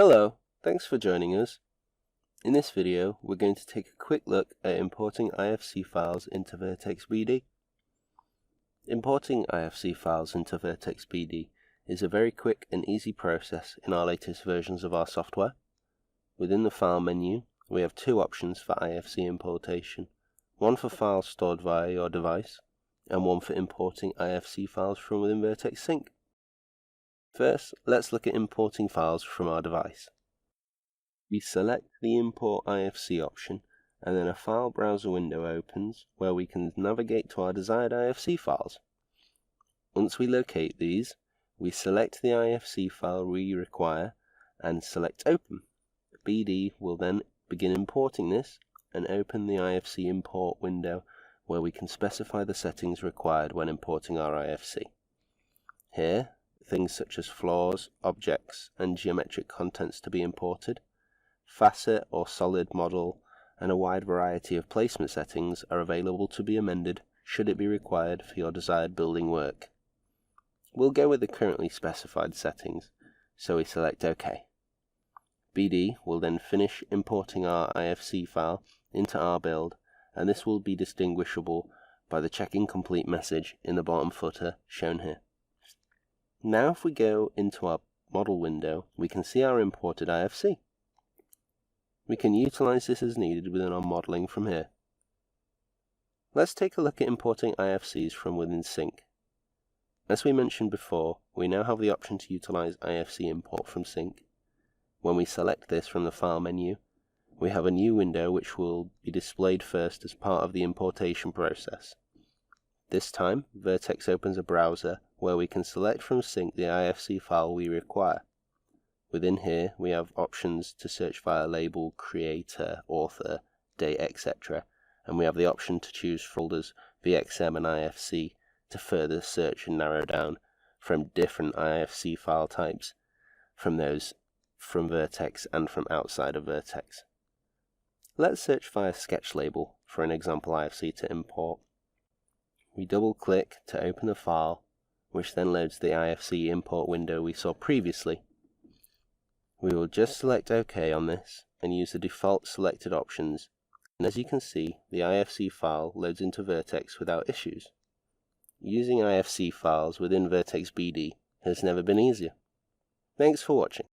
Hello, thanks for joining us. In this video, we're going to take a quick look at importing IFC files into Vertex BD. Importing IFC files into Vertex BD is a very quick and easy process in our latest versions of our software. Within the File menu, we have two options for IFC importation, one for files stored via your device, and one for importing IFC files from within Vertex Sync. First, let's look at importing files from our device. We select the Import IFC option, and then a file browser window opens where we can navigate to our desired IFC files. Once we locate these, we select the IFC file we require and select Open. BD will then begin importing this and open the IFC import window where we can specify the settings required when importing our IFC. Here, things such as floors, objects, and geometric contents to be imported, facet or solid model, and a wide variety of placement settings are available to be amended should it be required for your desired building work. We'll go with the currently specified settings, so we select OK. BD will then finish importing our IFC file into our build, and this will be distinguishable by the checking complete message in the bottom footer shown here. Now if we go into our model window, we can see our imported IFC. We can utilize this as needed within our modeling from here. Let's take a look at importing IFCs from within Sync. As we mentioned before, we now have the option to utilize IFC import from Sync. When we select this from the File menu, we have a new window which will be displayed first as part of the importation process. This time, Vertex opens a browser where we can select from Sync the IFC file we require. Within here, we have options to search via label, creator, author, date, etc. And we have the option to choose folders VXM and IFC to further search and narrow down from different IFC file types, from those from Vertex and from outside of Vertex. Let's search via sketch label for an example IFC to import. We double click to open the file, which then loads the IFC import window we saw previously. We will just select OK on this and use the default selected options, and as you can see, the IFC file loads into Vertex without issues. Using IFC files within Vertex BD has never been easier. Thanks for watching.